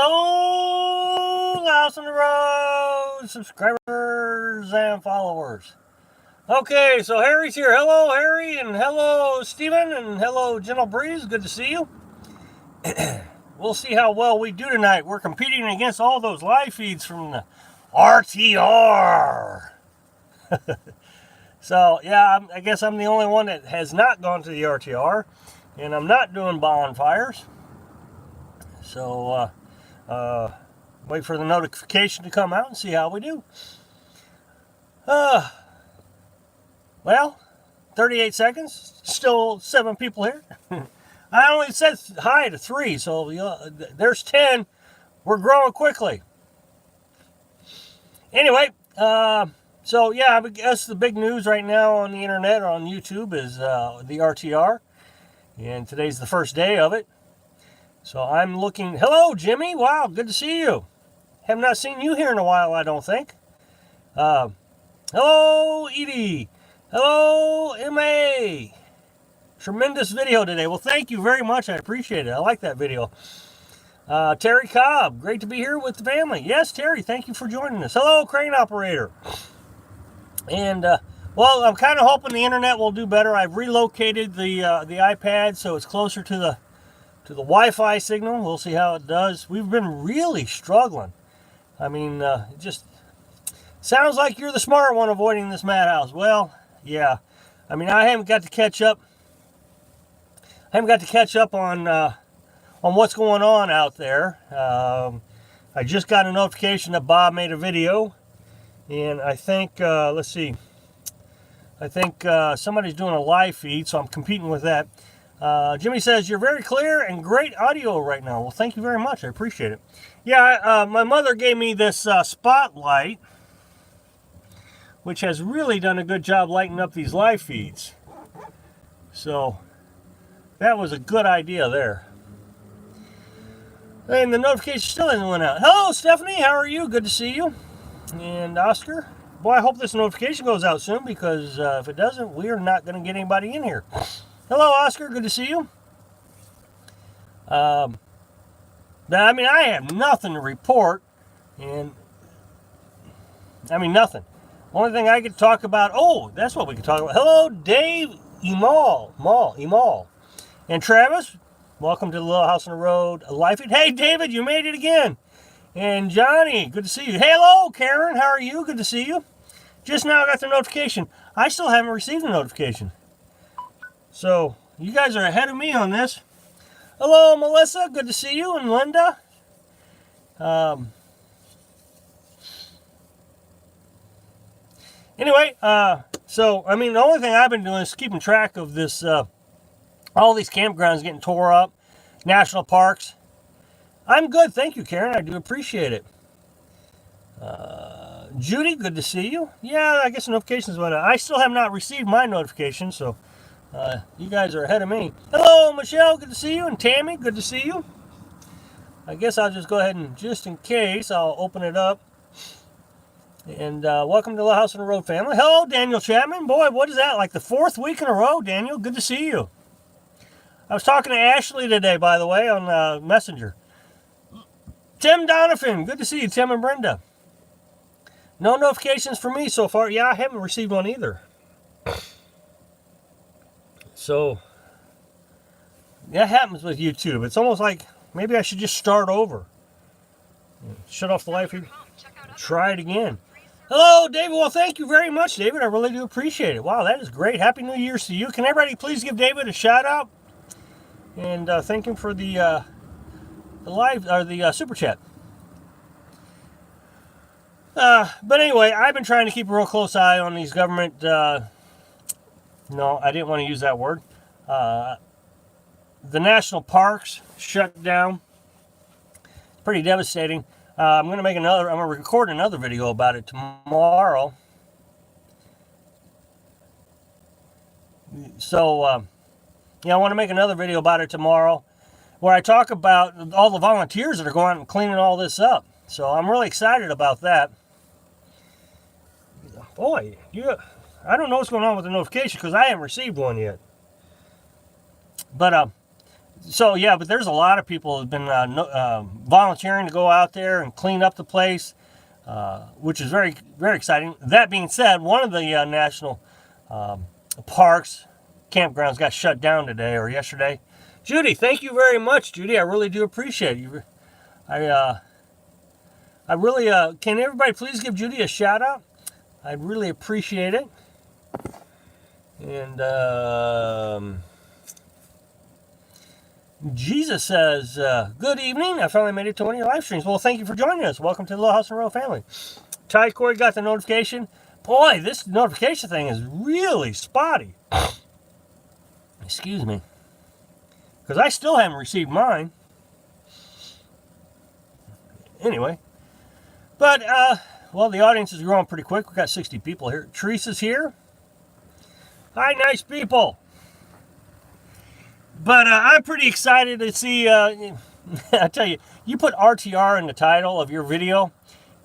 Hello, House on the Road subscribers and followers. Okay, so Harry's here. Hello, Harry, and hello, Steven, and hello, Gentle Breeze. Good to see you. We'll see how well we do tonight. We're competing against all those live feeds from the RTR. So, yeah, I guess I'm the only one that has not gone to the RTR, and I'm not doing bonfires. So, wait for the notification to come out and see how we do. Well, 38 seconds. Still 7 people here. I only said hi to 3, so there's 10. We're growing quickly. Anyway, so yeah, I guess the big news right now on the internet or on YouTube is the RTR. And today's the first day of it. So I'm looking. Hello, Jimmy. Wow, good to see you. Have not seen you here in a while, I don't think. Hello, Edie. Hello, M.A. Tremendous video today. Well, thank you very much. I appreciate it. I like that video. Terry Cobb. Great to be here with the family. Yes, Terry, thank you for joining us. Hello, Crane Operator. And, well, I'm kind of hoping the internet will do better. I've relocated the iPad so it's closer to the Wi-Fi signal. We'll see how it does. We've been really struggling. I mean, it just sounds like you're the smart one avoiding this madhouse. Well, yeah. I mean, I haven't got to catch up. On what's going on out there. I just got a notification that Bob made a video, and I think let's see. I think somebody's doing a live feed, so I'm competing with that. Jimmy says, you're very clear and great audio right now. Well, thank you very much. I appreciate it. Yeah, my mother gave me this spotlight, which has really done a good job lighting up these live feeds. So that was a good idea there. And the notification still hasn't went out. Hello, Stephanie. How are you? Good to see you. And Oscar. Boy, I hope this notification goes out soon, because if it doesn't, we are not going to get anybody in here. Hello, Oscar. Good to see you. I mean, I have nothing to report. And, I mean, nothing. Only thing I could talk about, oh, that's what we could talk about. Hello, Dave Emal. And Travis, welcome to the Little House on the Road live feed. Hey, David, you made it again. And Johnny, good to see you. Hello, Karen, how are you? Good to see you. Just now I got the notification. I still haven't received a notification. So, you guys are ahead of me on this. Hello, Melissa, good to see you. And Linda. Anyway, so, I mean, the only thing I've been doing is keeping track of this, all these campgrounds getting tore up, national parks. I'm good, thank you, Karen. I do appreciate it. Judy, good to see you. Yeah, I guess the notifications went out. I still have not received my notification, so you guys are ahead of me. Hello, Michelle, good to see you. And Tammy, good to see you. I guess I'll just go ahead and, just in case, I'll open it up. And welcome to the House on the Road family. Hello, Daniel Chapman. Boy, what is that? Like the 4th week in a row, Daniel. Good to see you. I was talking to Ashley today, by the way, on Messenger. Tim Donovan. Good to see you, Tim and Brenda. No notifications for me so far. Yeah, I haven't received one either. So, that happens with YouTube. It's almost like maybe I should just start over. Shut off the live feed. Try it again. Hello, David. Well, thank you very much, David. I really do appreciate it. Wow, that is great. Happy New Year's to you. Can everybody please give David a shout out? And thank him for the live, or the super chat. But anyway, I've been trying to keep a real close eye on these government, no, I didn't want to use that word. The national parks shut down. Pretty devastating. I'm going to record another video about it tomorrow. So, yeah, I want to make another video about it tomorrow where I talk about all the volunteers that are going out and cleaning all this up. So I'm really excited about that. Boy, I don't know what's going on with the notification because I haven't received one yet. But So yeah, but there's a lot of people who've been volunteering to go out there and clean up the place, which is very, very exciting. That being said, one of the national parks, campgrounds got shut down today or yesterday. Judy, thank you very much, Judy. I really do appreciate you. I really, can everybody please give Judy a shout out? I'd really appreciate it. And Jesus says, good evening. I finally made it to one of your live streams. Well, thank you for joining us. Welcome to the Little House and Row family. Ty Corey got the notification. Boy, this notification thing is really spotty. Excuse me. Because I still haven't received mine. Anyway. But, well, the audience is growing pretty quick. We've got 60 people here. Teresa's here. Hi, nice people. But I'm pretty excited to see, I tell you, you put RTR in the title of your video,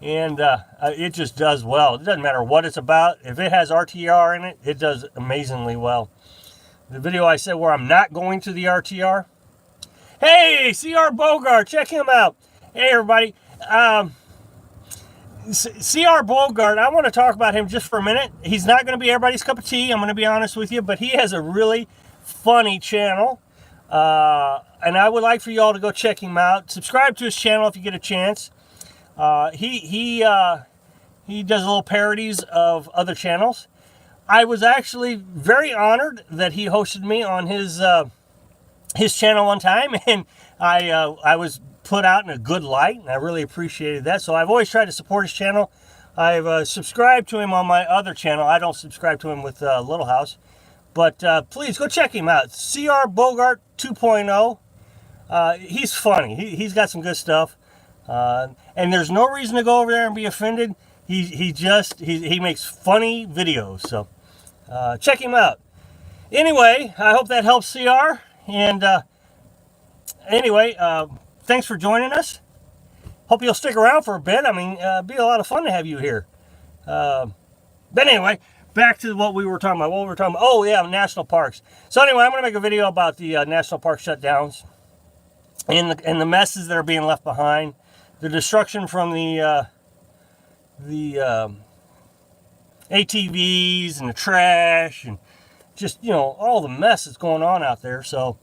and it just does well. It doesn't matter what it's about. If it has RTR in it, it does amazingly well. The video I said where I'm not going to the RTR. Hey, CR Bogart, check him out. Hey, everybody. CR Bogart, I want to talk about him just for a minute. He's not going to be everybody's cup of tea, I'm going to be honest with you, but he has a really funny channel. And I would like for you all to go check him out. Subscribe to his channel if you get a chance. He does little parodies of other channels. I was actually very honored that he hosted me on his channel one time, and I was put out in a good light, and I really appreciated that. So I've always tried to support his channel. I've subscribed to him on my other channel. I don't subscribe to him with Little House, but please go check him out. CR Bogart 2.0. He's funny. He's got some good stuff, and there's no reason to go over there and be offended. He makes funny videos. So. Check him out. Anyway, I hope that helps CR. And anyway, thanks for joining us. Hope you'll stick around for a bit. I mean, it'd be a lot of fun to have you here. But anyway, back to what we were talking about. Oh, yeah, national parks. So anyway, I'm going to make a video about the national park shutdowns and the messes that are being left behind. The destruction from the ATVs and the trash and just, all the mess that's going on out there. So,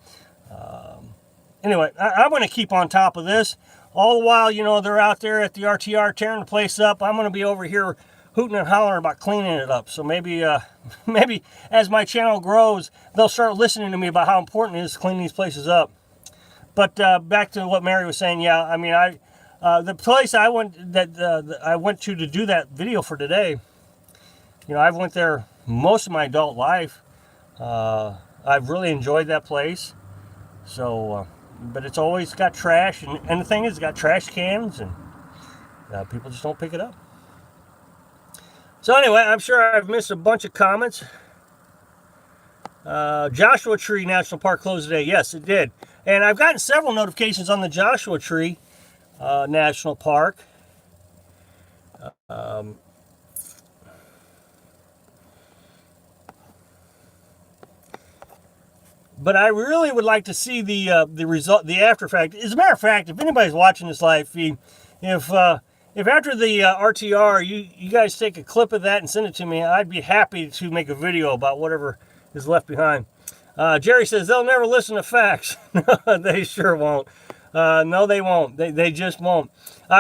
anyway, I'm going to keep on top of this. All the while, they're out there at the RTR tearing the place up. I'm going to be over here hooting and hollering about cleaning it up. So maybe as my channel grows, they'll start listening to me about how important it is to clean these places up. But back to what Mary was saying, yeah, I mean, the place I went to do that video for today, I've went there most of my adult life. I've really enjoyed that place. So, but it's always got trash, and the thing is, it's got trash cans, and people just don't pick it up. So anyway, I'm sure I've missed a bunch of comments. Joshua Tree National Park closed today. Yes, it did. And I've gotten several notifications on the Joshua Tree National Park. But I really would like to see the result, the after effect. As a matter of fact, if anybody's watching this live feed, if after the RTR, you guys take a clip of that and send it to me, I'd be happy to make a video about whatever is left behind. Jerry says they'll never listen to facts. They sure won't. No, they won't. They just won't.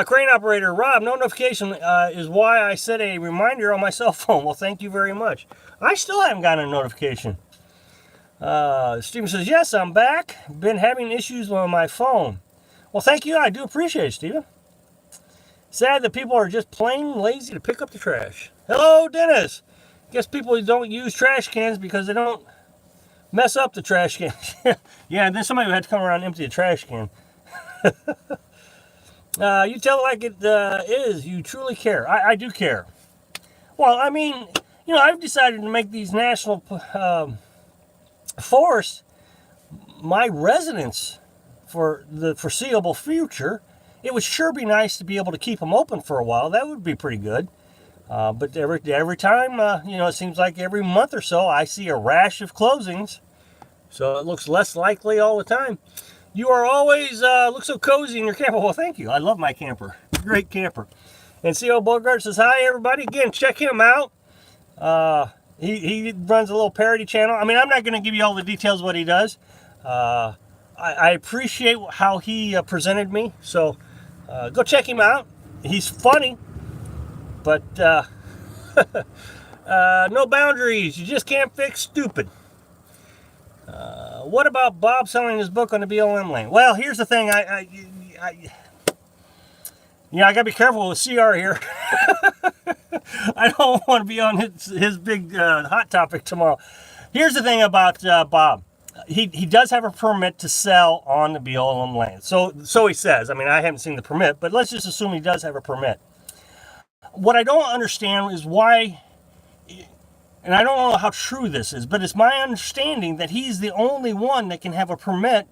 Crane operator Rob, no notification is why I set a reminder on my cell phone. Well, thank you very much. I still haven't gotten a notification. Steven says, yes, I'm back. Been having issues with my phone. Well, thank you. I do appreciate it, Steven. Sad that people are just plain lazy to pick up the trash. Hello, Dennis. Guess people don't use trash cans because they don't mess up the trash can. Yeah, and then somebody would have to come around and empty a trash can. You tell it like it is. You truly care. I do care. Well, I mean, I've decided to make these national forests my residence for the foreseeable future. It would sure be nice to be able to keep them open for a while. That would be pretty good. But every time, it seems like every month or so, I see a rash of closings. So it looks less likely all the time. You are always look so cozy in your camper. Well, thank you. I love my camper. Great camper. And C.O. Bogart says, hi, everybody. Again, check him out. He runs a little parody channel. I mean, I'm not going to give you all the details of what he does. I appreciate how he presented me. So go check him out. He's funny, but no boundaries. You just can't fix stupid. What about Bob selling his book on the BLM lane? Well, here's the thing. I gotta be careful with CR here. I don't want to be on his big hot topic tomorrow. Here's the thing about Bob. He does have a permit to sell on the BLM land. So he says. I mean, I haven't seen the permit, but let's just assume he does have a permit. What I don't understand is why, and I don't know how true this is, but it's my understanding that he's the only one that can have a permit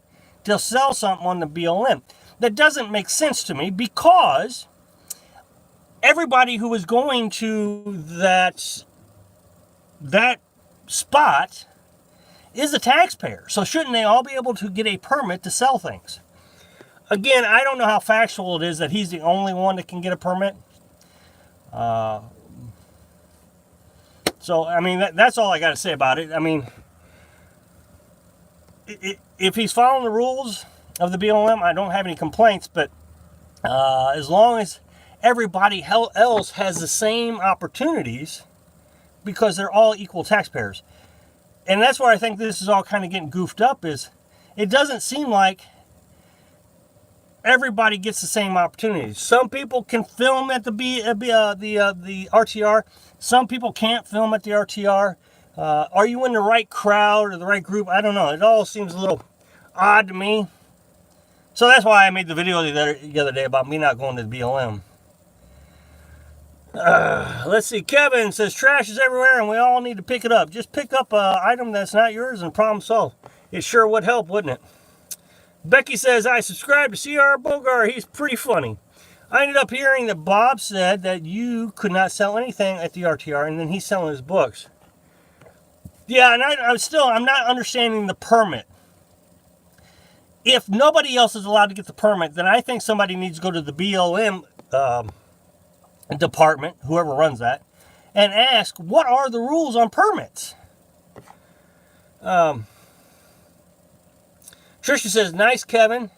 to sell something on the BLM. That doesn't make sense to me, because everybody who is going to that spot is a taxpayer. So shouldn't they all be able to get a permit to sell things? Again, I don't know how factual it is that he's the only one that can get a permit. So, I mean, that's all I got to say about it. I mean, if he's following the rules of the BLM, I don't have any complaints, but as long as everybody else has the same opportunities, because they're all equal taxpayers. And that's where I think this is all kind of getting goofed up, is it doesn't seem like everybody gets the same opportunities. Some people can film at the RTR. Some people can't film at the RTR. Are you in the right crowd or the right group? I don't know. It all seems a little odd to me. So that's why I made the video the other day about me not going to the BLM. Let's see. Kevin says, trash is everywhere and we all need to pick it up. Just pick up an item that's not yours and problem solved. It sure would help, wouldn't it? Becky says, I subscribe to C.R. Bogart. He's pretty funny. I ended up hearing that Bob said that you could not sell anything at the RTR, and then he's selling his books. Yeah, and I'm not understanding the permit. If nobody else is allowed to get the permit, then I think somebody needs to go to the BLM department, whoever runs that, and ask, what are the rules on permits? Trisha says, nice, Kevin.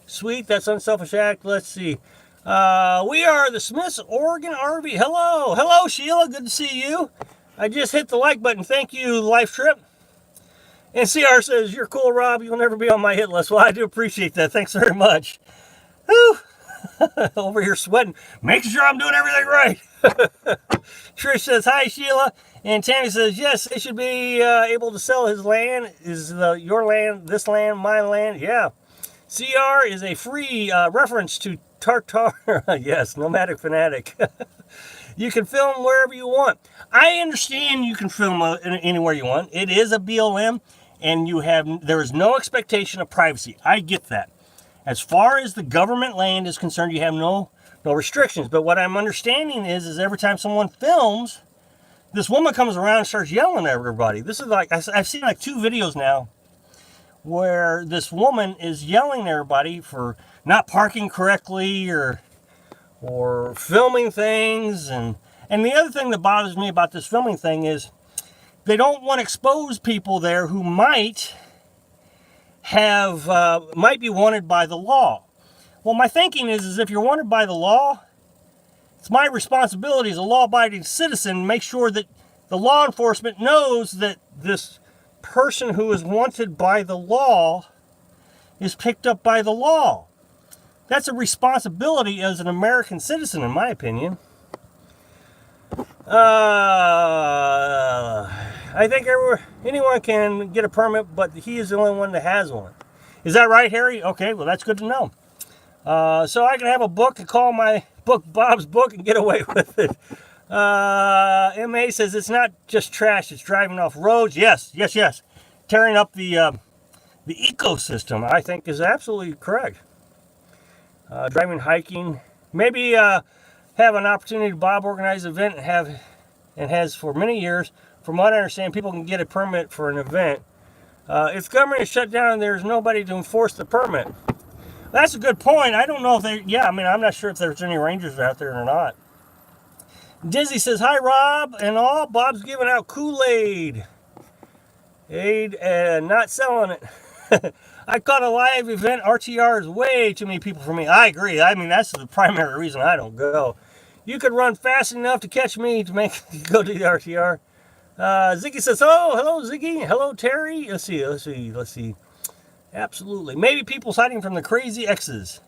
Sweet, that's unselfish act. Let's see. We are the Smiths Oregon RV. Hello. Hello, Sheila. Good to see you. I just hit the like button. Thank you, Life Trip. And CR says, you're cool, Rob. You'll never be on my hit list. Well, I do appreciate that. Thanks very much. Whew. Over here sweating. Making sure I'm doing everything right. Trish says, hi, Sheila. And Tammy says, yes, they should be able to sell his land. Is your land, this land, my land? Yeah. CR is a free reference to Tartar. Yes, Nomadic Fanatic. You can film wherever you want. I understand you can film anywhere you want. It is a BLM, and there is no expectation of privacy. I get that. As far as the government land is concerned, you have no restrictions. But what I'm understanding is every time someone films, this woman comes around and starts yelling at everybody. This is like, I've seen like 2 videos now where this woman is yelling at everybody for not parking correctly or filming things. And the other thing that bothers me about this filming thing is they don't want to expose people there who might be wanted by the law. Well, my thinking is if you're wanted by the law, it's my responsibility as a law-abiding citizen to make sure that the law enforcement knows that this person who is wanted by the law is picked up by the law. That's a responsibility as an American citizen, in my opinion. I think anyone can get a permit, but he is the only one that has one. Is that right, Harry? Okay, well, that's good to know. So I can have a book and call my book Bob's Book and get away with it. MA says it's not just trash, it's driving off roads. Yes. Tearing up the ecosystem, I think, is absolutely correct. Driving, hiking. Maybe have an opportunity to Bob organize an event and has for many years. From what I understand, people can get a permit for an event. If government is shut down, there's nobody to enforce the permit. That's a good point. I don't know if I'm not sure if there's any rangers out there or not. Dizzy says, hi, Rob and all. Bob's giving out Kool-Aid. Not selling it. I caught a live event. RTR is way too many people for me. I agree. I mean, that's the primary reason I don't go. You could run fast enough to catch me to make go to the RTR. Ziggy says, oh, hello, Ziggy. Hello, Terry. Let's see. Absolutely. Maybe people's hiding from the crazy exes.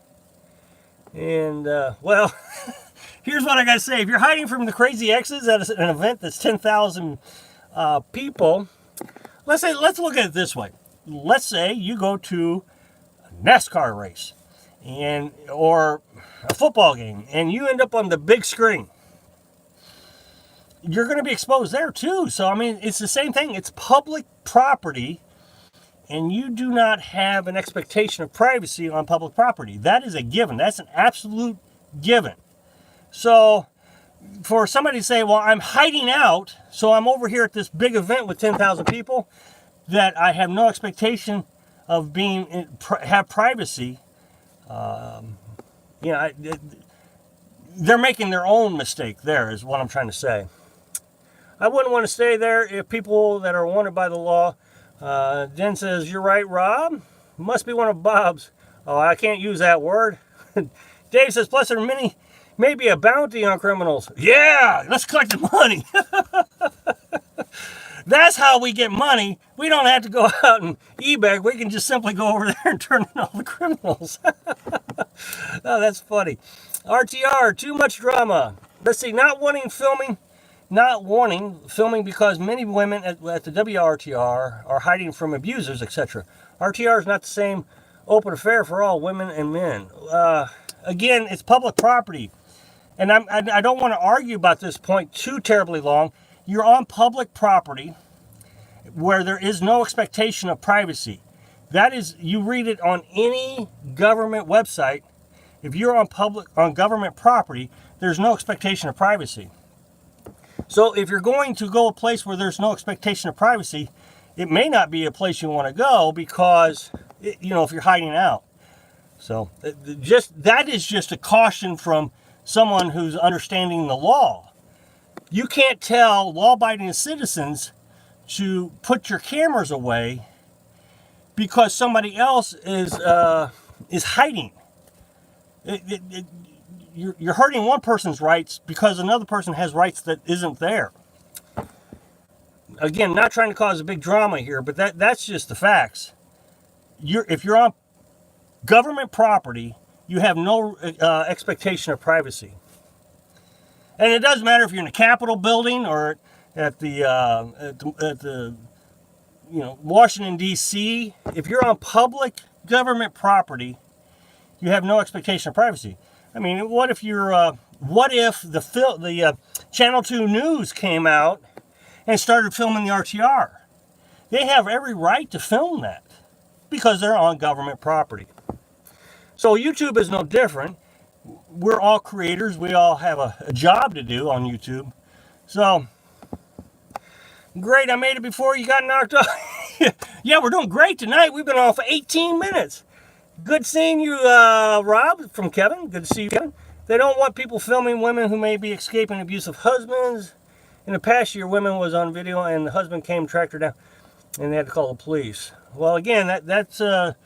And, well, here's what I got to say. If you're hiding from the crazy exes at an event that's 10,000 people, let's look at it this way. Let's say you go to a NASCAR race or a football game, and you end up on the big screen. You're going to be exposed there too. So, I mean, it's the same thing. It's public property, and you do not have an expectation of privacy on public property. That is a given. That's an absolute given. So, for somebody to say, well, I'm hiding out, so I'm over here at this big event with 10,000 people that I have no expectation of have privacy, they're making their own mistake there, is what I'm trying to say. I wouldn't want to stay there if people that are wanted by the law. Jen says, you're right, Rob. Must be one of Bob's. Oh, I can't use that word. Dave says, plus there are maybe a bounty on criminals. Yeah, let's collect the money. That's how we get money. We don't have to go out and eBay. We can just simply go over there and turn in all the criminals. Oh, that's funny. RTR, too much drama. Let's see, not wanting filming because many women at the WRTR are hiding from abusers, etc. RTR is not the same open affair for all women and men. Again, it's public property. And I don't want to argue about this point too terribly long. You're on public property where there is no expectation of privacy. That is, you read it on any government website. If you're on government property, there's no expectation of privacy. So if you're going to go a place where there's no expectation of privacy, it may not be a place you want to go because, if you're hiding out. So that is just a caution from someone who's understanding the law. You can't tell law-abiding citizens to put your cameras away because somebody else is hiding. You're hurting one person's rights because another person has rights that isn't there. Again, not trying to cause a big drama here, but that's just the facts. If you're on government property, you have no expectation of privacy. And it doesn't matter if you're in a Capitol building or at the Washington, D.C. If you're on public government property, you have no expectation of privacy. I mean, what if the Channel 2 News came out and started filming the RTR? They have every right to film that because they're on government property. So YouTube is no different. We're all creators. We all have a job to do on YouTube. So, great, I made it before you got knocked off. Yeah, we're doing great tonight. We've been on for 18 minutes. Good seeing you, Rob, from Kevin. Good to see you, Kevin. They don't want people filming women who may be escaping abusive husbands. In the past year, women was on video and the husband came, tracked her down, and they had to call the police. Well, again, that's I've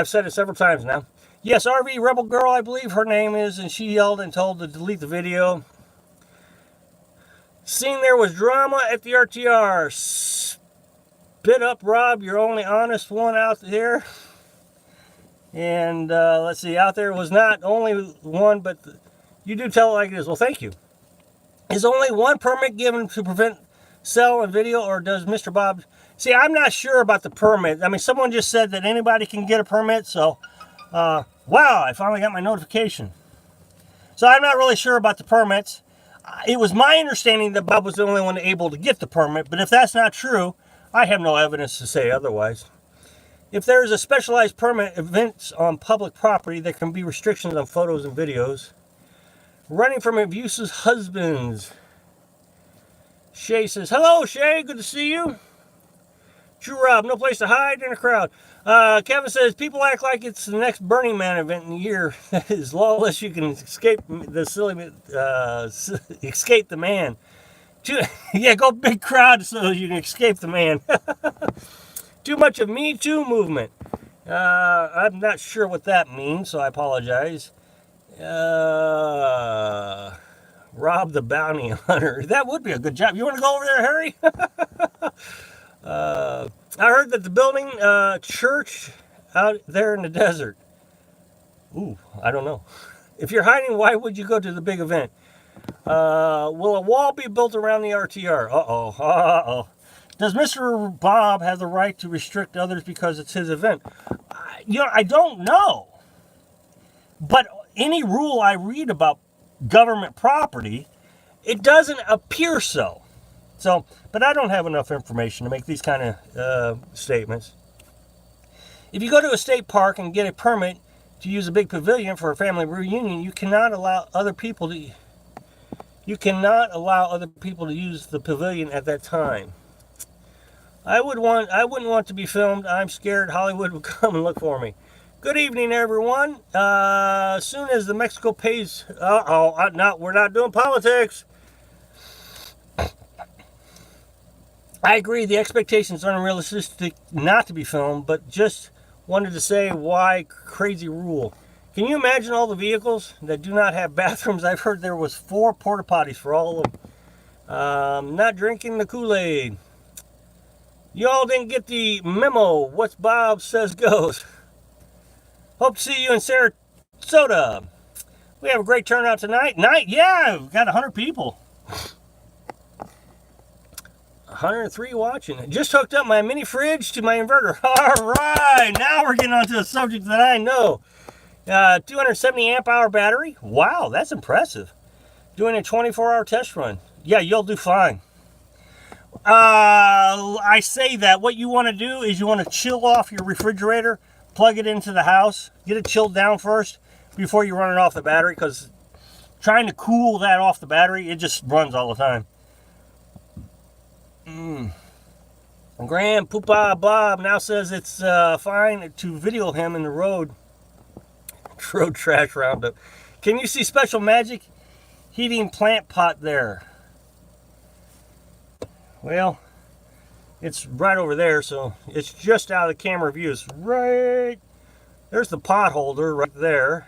said it several times now. Yes, RV Rebel Girl, I believe her name is, and she yelled and told to delete the video. Seen there was drama at the RTR. Spit up, Rob. You're only honest one out there. And let's see, out there was not only one, but you do tell it like it is. Well, thank you. Is only one permit given to prevent sell and video, or does Mr. Bob? See, I'm not sure about the permit. I mean, someone just said that anybody can get a permit, so wow, I finally got my notification. So I'm not really sure about the permits. It was my understanding that Bob was the only one able to get the permit, but if that's not true, I have no evidence to say otherwise. If there is a specialized permit events on public property, there can be restrictions on photos and videos. Running from abusive husbands. Shay says, hello, Shay. Good to see you. True Rob, no place to hide in a crowd. Kevin says, people act like it's the next Burning Man event in the year. As lawless, you can escape the escape the man. Yeah, go big crowd so you can escape the man. Too much of Me Too movement. I'm not sure what that means, so I apologize. Rob the Bounty Hunter. That would be a good job. You want to go over there, Harry? I heard that the building church out there in the desert. Ooh, I don't know. If you're hiding, why would you go to the big event? Will a wall be built around the RTR? Uh-oh. Does Mr. Bob have the right to restrict others because it's his event? I don't know. But any rule I read about government property, it doesn't appear so. But I don't have enough information to make these kind of statements. If you go to a state park and get a permit to use a big pavilion for a family reunion, you cannot allow other people to use the pavilion at that time. I wouldn't want to be filmed. I'm scared Hollywood would come and look for me. Good evening, everyone. As soon as the Mexico pays... we're not doing politics. I agree, the expectations are unrealistic not to be filmed, but just wanted to say why crazy rule. Can you imagine all the vehicles that do not have bathrooms? I've heard there was 4 porta potties for all of them. Not drinking the Kool-Aid. You all didn't get the memo. What's Bob says goes. Hope to see you in Sarasota. We have a great turnout tonight. Yeah, we've got 100 people. 103 watching. Just hooked up my mini fridge to my inverter. All right, now we're getting onto a subject that I know. 270 amp hour battery. Wow, that's impressive. Doing a 24-hour test run. Yeah, you'll do fine. I say that what you want to do is you want to chill off your refrigerator, plug it into the house, get it chilled down first before you run it off the battery, because trying to cool that off the battery, it just runs all the time. Grand Poopa Bob now says it's fine to video him in the road trash roundup. Can you see Special Magic heating plant pot there? Well, it's right over there, so it's just out of the camera view. It's right there's the pot holder right there.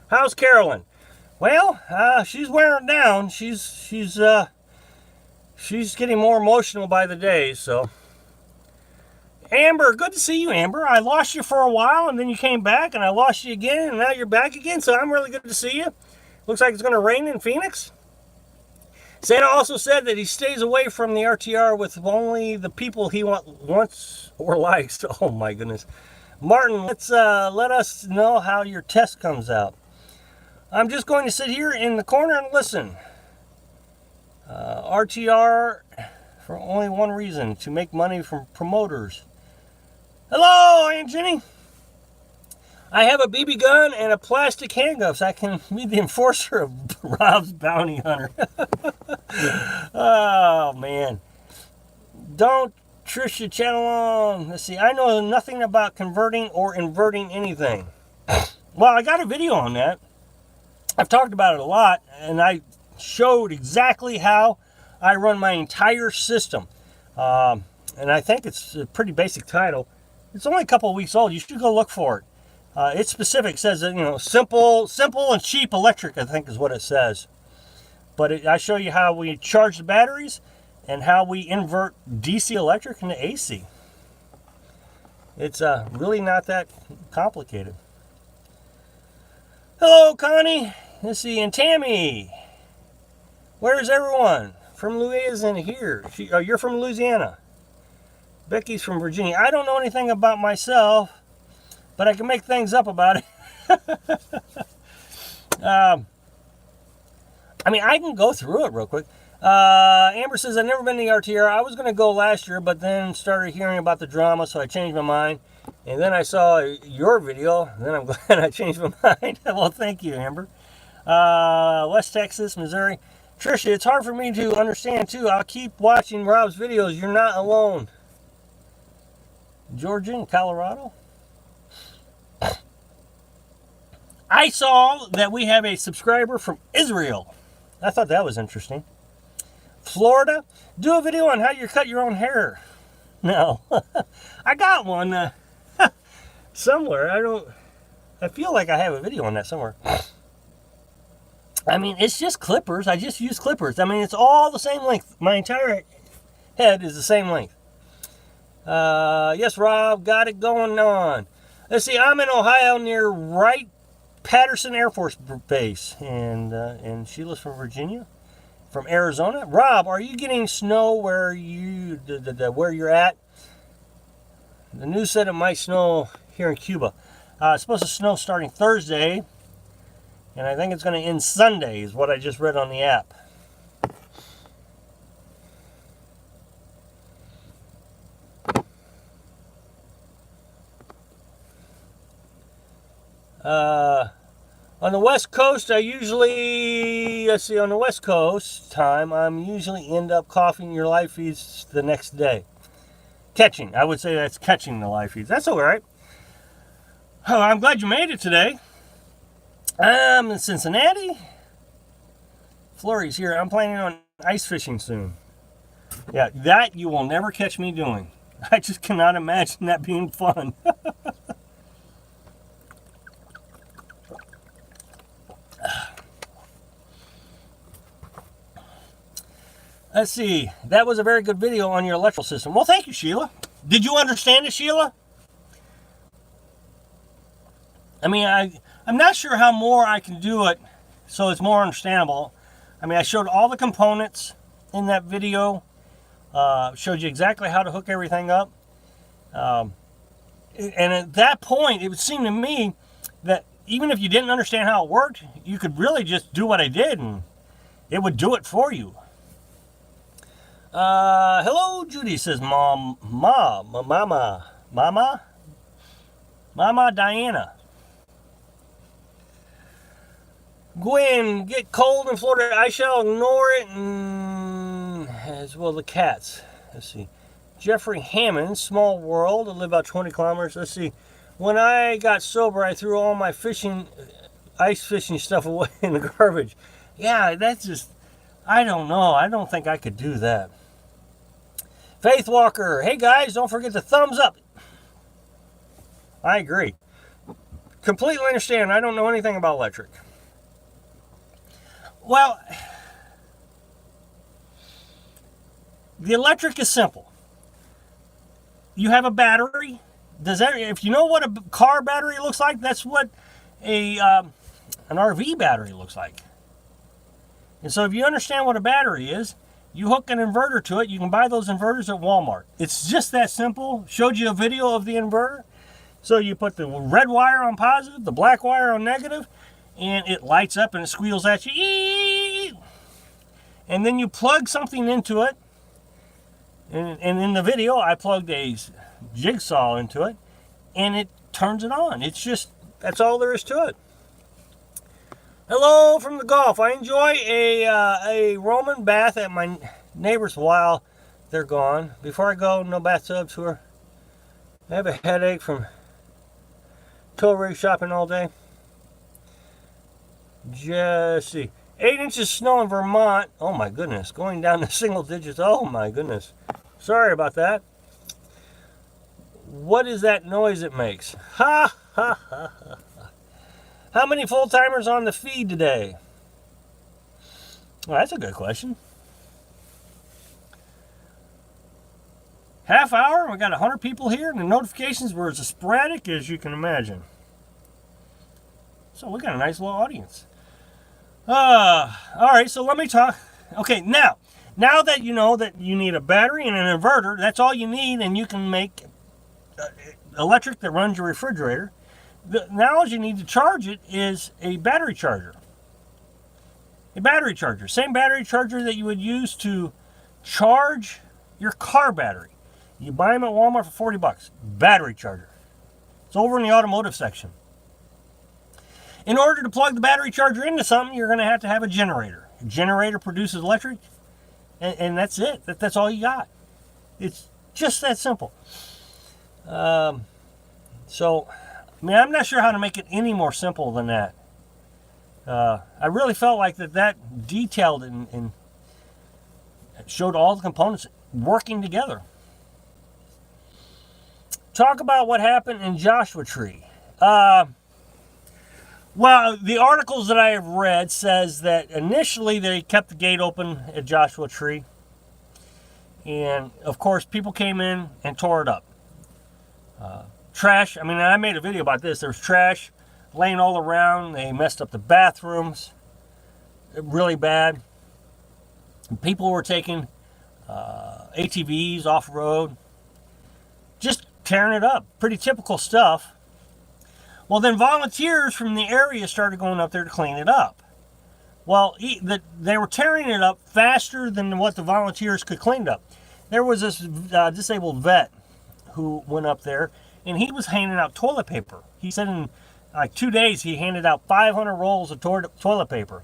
How's Carolyn? Well, she's wearing down. She's getting more emotional by the day, so. Amber, good to see you, Amber. I lost you for a while, and then you came back, and I lost you again, and now you're back again, so I'm really good to see you. Looks like it's going to rain in Phoenix. Santa also said that he stays away from the RTR with only the people he wants or likes. Oh, my goodness. Martin, let us know how your test comes out. I'm just going to sit here in the corner and listen. RTR for only one reason, to make money from promoters. Hello, Aunt Jenny. I have a BB gun and a plastic handcuffs. I can be the enforcer of Rob's Bounty Hunter. Oh, man. Don't Trisha channel on. Let's see. I know nothing about converting or inverting anything. Well, I got a video on that. I've talked about it a lot, and I showed exactly how I run my entire system. And I think it's a pretty basic title. It's only a couple of weeks old. You should go look for it. It's specific. It says that, simple and cheap electric, I think is what it says. But I show you how we charge the batteries and how we invert DC electric into AC. It's really not that complicated. Hello, Connie. Let's see, and Tammy. Where's everyone? From Louisiana here. You're from Louisiana. Becky's from Virginia. I don't know anything about myself, but I can make things up about it. I can go through it real quick. Amber says, I've never been to the RTR. I was going to go last year, but then started hearing about the drama, so I changed my mind. And then I saw your video, and then I'm glad I changed my mind. Well, thank you, Amber. West Texas, Missouri. Trisha, it's hard for me to understand too. I'll keep watching Rob's videos. You're not alone. Georgia and Colorado. I saw that we have a subscriber from Israel. I thought that was interesting. Florida, do a video on how you cut your own hair. No, I got one somewhere. I feel like I have a video on that somewhere. I mean, it's just clippers. I just use clippers. I mean, it's all the same length. My entire head is the same length. Yes, Rob, got it going on. Let's see, I'm in Ohio near Wright-Patterson Air Force Base. And Sheila's from Virginia. From Arizona. Rob, are you getting snow where you're at? The news said it might snow here in Cuba. It's supposed to snow starting Thursday. And I think it's going to end Sunday, is what I just read on the app. On the West Coast, on the West Coast time, I'm usually end up coughing your live feeds the next day. Catching. I would say that's catching the live feeds. That's all right. Oh, I'm glad you made it today. I'm in Cincinnati. Flurry's here. I'm planning on ice fishing soon. Yeah, that you will never catch me doing. I just cannot imagine that being fun. Let's see. That was a very good video on your electrical system. Well, thank you, Sheila. Did you understand it, Sheila? I mean, I'm not sure how more I can do it so it's more understandable. I mean, I showed all the components in that video. Showed you exactly how to hook everything up. And at that point, it would seem to me that even if you didn't understand how it worked, you could really just do what I did and it would do it for you. Hello, Judy, says Mama Diana. Gwen, get cold in Florida. I shall ignore it, and as well the cats. Let's see. Jeffrey Hammond, Small World. I live about 20 kilometers. Let's see. When I got sober, I threw all my ice fishing stuff away in the garbage. Yeah, that's just, I don't know. I don't think I could do that. Faith Walker, hey guys, don't forget the thumbs up. I agree. Completely understand. I don't know anything about electric. Well, the electric is simple. You have a battery. If you know what a car battery looks like, that's what an RV battery looks like. And so if you understand what a battery is, you hook an inverter to it. You can buy those inverters at Walmart. It's just that simple. Showed you a video of the inverter. So you put the red wire on positive, the black wire on negative, and it lights up and it squeals at you. And then you plug something into it. And in the video, I plugged a jigsaw into it, and it turns it on. It's just, that's all there is to it. Hello from the Gulf. I enjoy a Roman bath at my neighbor's while they're gone. Before I go, no bathtub tour. I have a headache from tow rig shopping all day. Just see. 8 inches of snow in Vermont. Oh my goodness. Going down to single digits. Oh my goodness. Sorry about that. What is that noise it makes? Ha ha ha ha. How many full-timers on the feed today? Well, that's a good question. Half hour, we got 100 people here, and the notifications were as sporadic as you can imagine. So we got a nice little audience. All right, so let me talk. Okay, now that you know that you need a battery and an inverter, that's all you need, and you can make electric that runs your refrigerator. Now all you need to charge it is a battery charger. A battery charger. Same battery charger that you would use to charge your car battery. You buy them at Walmart for $40. Battery charger. It's over in the automotive section. In order to plug the battery charger into something, you're going to have a generator. A generator produces electric, and that's it. That's all you got. It's just that simple. So, I mean, I'm not sure how to make it any more simple than that. I really felt like that detailed and showed all the components working together. Talk about what happened in Joshua Tree. Well, the articles that I have read says that initially they kept the gate open at Joshua Tree. And, of course, people came in and tore it up. Trash, I mean, I made a video about this. There's trash laying all around. They messed up the bathrooms really bad. People were taking ATVs off-road, just tearing it up. Pretty typical stuff. Well, then volunteers from the area started going up there to clean it up. Well, they were tearing it up faster than what the volunteers could clean it up. There was this disabled vet who went up there, and he was handing out toilet paper. He said in like 2 days he handed out 500 rolls of toilet paper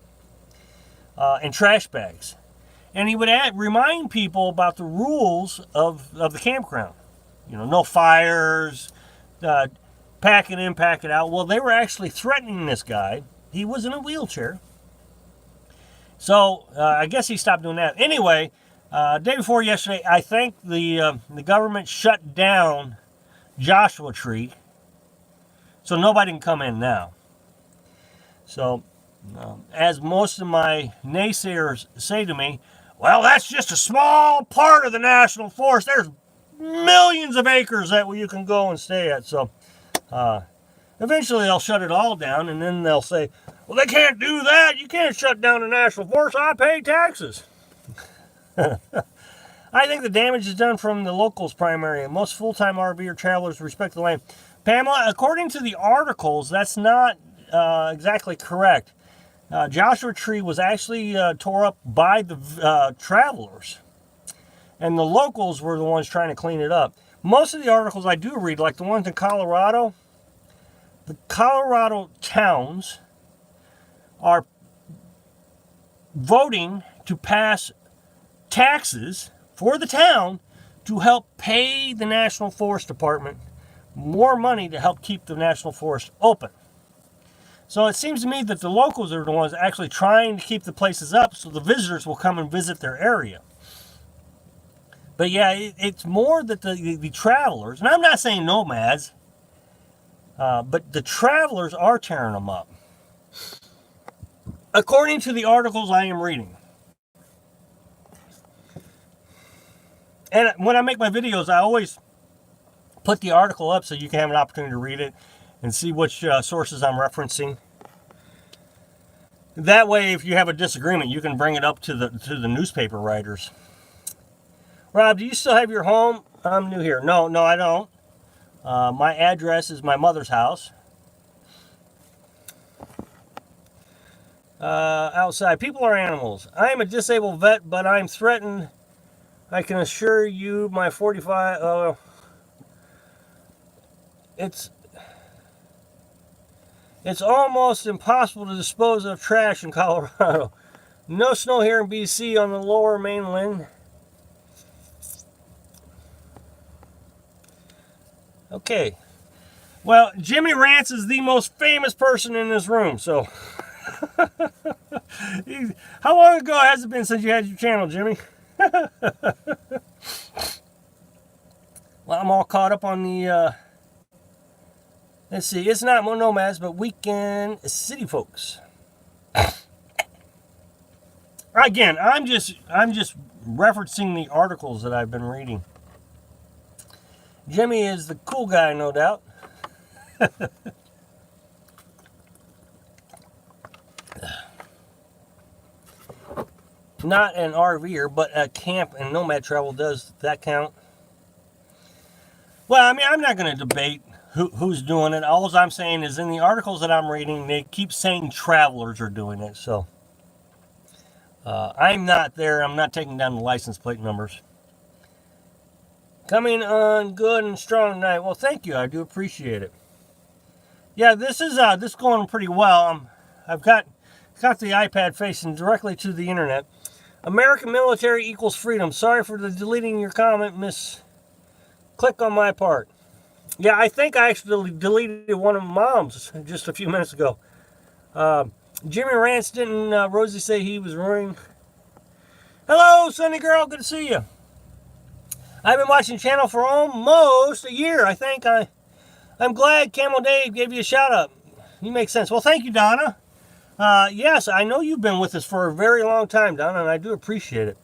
and trash bags. And he would remind people about the rules of the campground. You know, no fires, pack it in, pack it out. Well, they were actually threatening this guy. He was in a wheelchair. So I guess he stopped doing that. Anyway, day before yesterday, I think the government shut down Joshua Tree, so nobody can come in now. So, as most of my naysayers say to me, well, that's just a small part of the national forest. There's millions of acres that you can go and stay at. So, eventually they'll shut it all down, and then they'll say, well, they can't do that. You can't shut down the national forest. I pay taxes. I think the damage is done from the locals primarily. Most full-time RV or travelers respect the land. Pamela, according to the articles, that's not exactly correct. Joshua Tree was actually tore up by the travelers, and the locals were the ones trying to clean it up. Most of the articles I do read, like the ones in Colorado, the Colorado towns are voting to pass taxes for the town to help pay the National Forest Department more money to help keep the National Forest open. So it seems to me that the locals are the ones actually trying to keep the places up so the visitors will come and visit their area. But yeah, it's more that the travelers, and I'm not saying nomads, but the travelers are tearing them up. According to the articles I am reading. And when I make my videos, I always put the article up so you can have an opportunity to read it and see which sources I'm referencing. That way, if you have a disagreement, you can bring it up to the newspaper writers. Rob, do you still have your home? I'm new here. No, I don't. My address is my mother's house. Outside. People are animals. I am a disabled vet, but I'm threatened. I can assure you my 45... It's almost impossible to dispose of trash in Colorado. No snow here in BC on the lower mainland. Okay. Well, Jimmy Rants is the most famous person in this room, so... How long ago has it been since you had your channel, Jimmy? Well, I'm all caught up on the... Let's see, it's not nomads, but weekend city folks. Again, I'm just referencing the articles that I've been reading. Jimmy is the cool guy, no doubt. Not an RVer, but a camp and nomad travel. Does that count? Well, I mean, I'm not going to debate who's doing it. All I'm saying is in the articles that I'm reading, they keep saying travelers are doing it. So I'm not there. I'm not taking down the license plate numbers. Coming on good and strong tonight. Well, thank you. I do appreciate it. Yeah, this is going pretty well. I've got the iPad facing directly to the internet. American military equals freedom. Sorry for the deleting your comment, Miss. Click on my part. Yeah, I think I actually deleted one of Mom's just a few minutes ago. Jimmy Rance didn't Rosie say he was roaring? Hello, Sunny Girl. Good to see you. I've been watching the channel for almost a year. I think I'm glad Camel Dave gave you a shout out. You make sense. Well, thank you, Donna. Yes, I know you've been with us for a very long time, Donna, and I do appreciate it.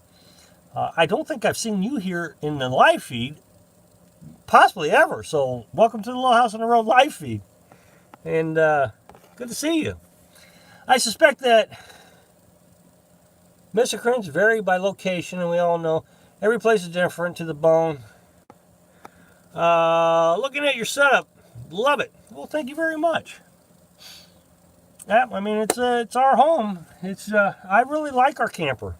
I don't think I've seen you here in the live feed, possibly ever. So welcome to the Little House on the Road live feed. And good to see you. I suspect that miscreants vary by location, and we all know every place is different to the bone. Looking at your setup, love it. Well, thank you very much. Yeah, I mean, it's our home. I really like our camper.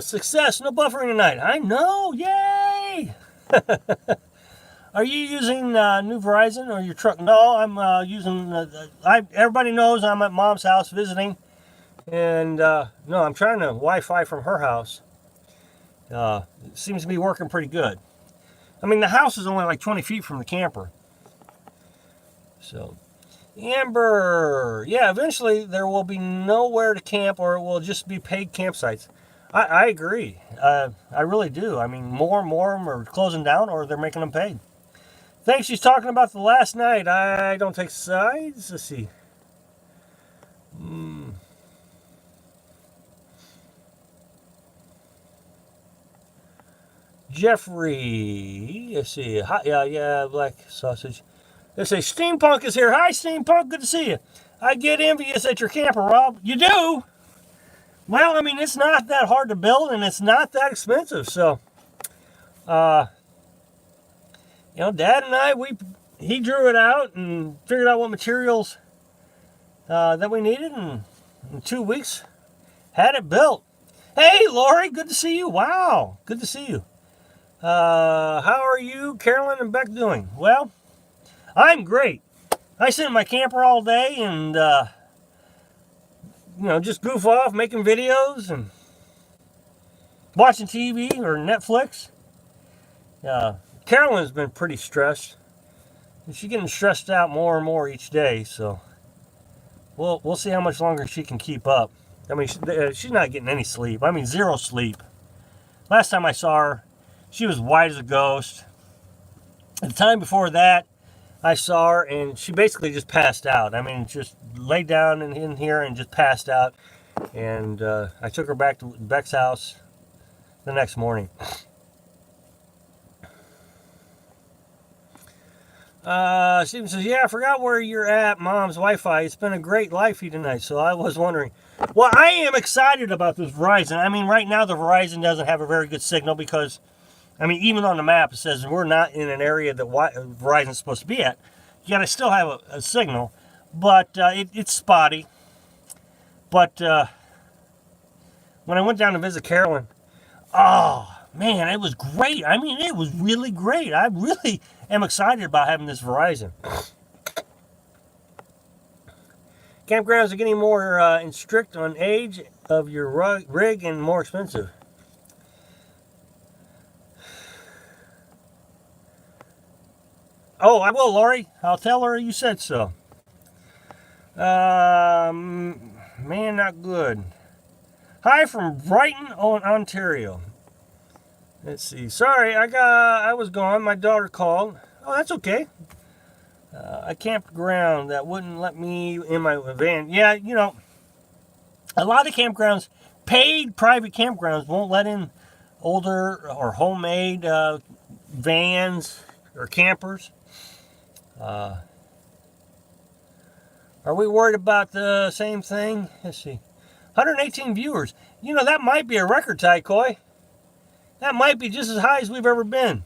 Success, no buffering tonight. I know, yay! Are you using new Verizon or your truck? No, I'm using. Everybody knows I'm at Mom's house visiting, and no, I'm trying to Wi-Fi from her house. It seems to be working pretty good. I mean, the house is only like 20 feet from the camper. So, Amber, yeah, eventually there will be nowhere to camp, or it will just be paid campsites. I agree. I really do. I mean, more and more of them are closing down, or they're making them paid. Thanks. She's talking about the last night. I don't take sides. Let's see. Jeffrey. Let's see. Hi, yeah, black sausage. They say Steampunk is here. Hi, Steampunk. Good to see you. I get envious at your camper, Rob. You do? Well, I mean, it's not that hard to build, and it's not that expensive. So, you know, Dad and I, he drew it out and figured out what materials that we needed, and in 2 weeks, had it built. Hey, Lori, good to see you. Wow, good to see you. How are you, Carolyn and Beck, doing? Well, I'm great. I sit in my camper all day and, you know, just goof off, making videos and watching TV or Netflix. Carolyn's been pretty stressed. She's getting stressed out more and more each day, so we'll see how much longer she can keep up. I mean, she's not getting any sleep. I mean, zero sleep. Last time I saw her, she was white as a ghost. The time before that, I saw her, and she basically just passed out. I mean, just laid down in here and just passed out. And I took her back to Beck's house the next morning. Steven says, yeah, I forgot where you're at, Mom's Wi-Fi. It's been a great live feed tonight, so I was wondering. Well, I am excited about this Verizon. I mean, right now the Verizon doesn't have a very good signal because, I mean, even on the map it says we're not in an area that Verizon's supposed to be at. Yet I still have a signal, but it's spotty. But when I went down to visit Carolyn, oh, man, it was great. I mean, it was really great. I really am excited about having this Verizon. Campgrounds are getting more strict on age of your rig and more expensive. Oh, I will, Lori. I'll tell her you said so. Man, not good. Hi from Brighton, Ontario. Let's see. Sorry, I was gone. My daughter called. Oh, that's okay. A campground that wouldn't let me in my van. Yeah, you know, a lot of campgrounds, paid private campgrounds, won't let in older or homemade vans or campers. Are we worried about the same thing? Let's see. 118 viewers. You know, that might be a record, Ty Coy. That might be just as high as we've ever been.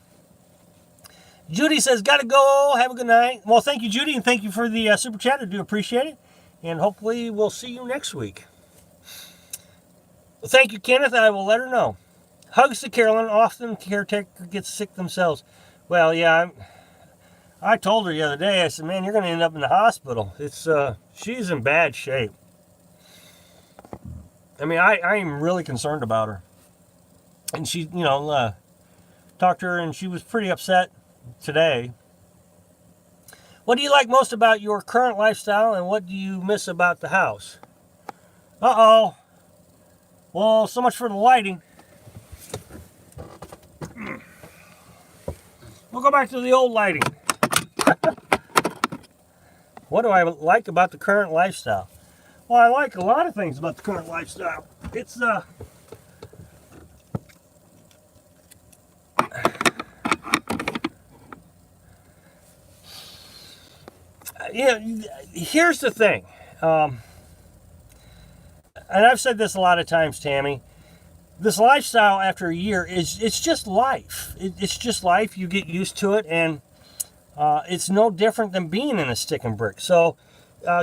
Judy says, gotta go. Have a good night. Well, thank you, Judy, and thank you for the super chat. I do appreciate it. And hopefully we'll see you next week. Well, thank you, Kenneth. I will let her know. Hugs to Carolyn. Often caretaker gets sick themselves. Well, yeah, I told her the other day, I said, man, you're going to end up in the hospital. She's in bad shape. I mean, I am really concerned about her. And she, talked to her, and she was pretty upset today. What do you like most about your current lifestyle, and what do you miss about the house? Uh-oh. Well, so much for the lighting. We'll go back to the old lighting. What do I like about the current lifestyle? Well, I like a lot of things about the current lifestyle. It's, here's the thing. And I've said this a lot of times, Tammy. This lifestyle after a year it's just life. It's just life. You get used to it, and it's no different than being in a stick and brick. So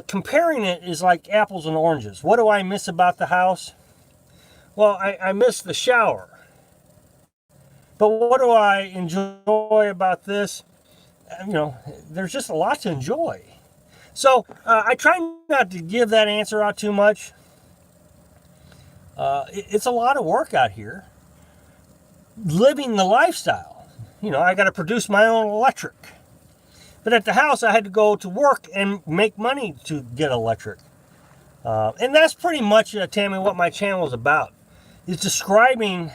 comparing it is like apples and oranges. What do I miss about the house? Well, I miss the shower. But what do I enjoy about this? There's just a lot to enjoy. So I try not to give that answer out too much. It's a lot of work out here. Living the lifestyle. I got to produce my own electric. But at the house, I had to go to work and make money to get electric. And that's pretty much, Tammy, what my channel is about. Is describing,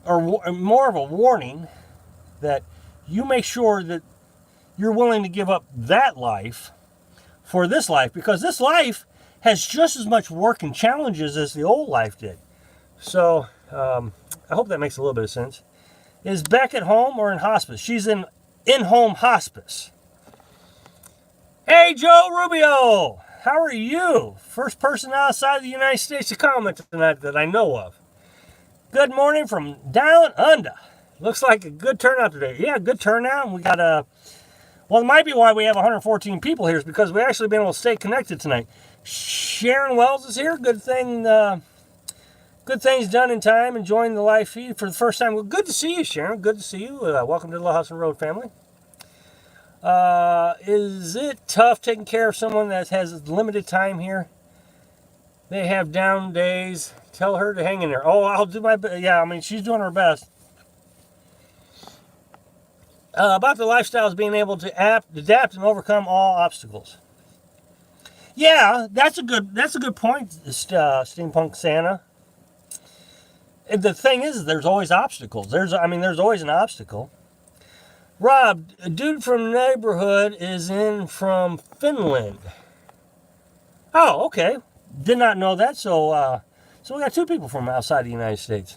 or more of a warning, that you make sure that you're willing to give up that life for this life, because this life has just as much work and challenges as the old life did. So I hope that makes a little bit of sense. Is Beck at home or in hospice? She's in in-home hospice. Hey, Joe Rubio, how are you? First person outside the United States to comment tonight that I know of. Good morning from down under. Looks like a good turnout today. Yeah, good turnout. We got well, it might be why we have 114 people here, is because we actually been able to stay connected tonight. Sharon Wells is here. Good things done in time. Enjoying the live feed for the first time. Well, good to see you, Sharon. Good to see you. Welcome to the Little House and Road family. Is it tough taking care of someone that has limited time here? They have down days. Tell her to hang in there. Oh, I'll do my best. Yeah, I mean, she's doing her best. About the lifestyles being able to adapt and overcome all obstacles. Yeah, that's a good point, Steampunk Santa. And the thing is, there's always obstacles. There's always an obstacle. Rob, a dude from neighborhood is in from Finland. Oh, okay. Did not know that. So we got two people from outside the United States.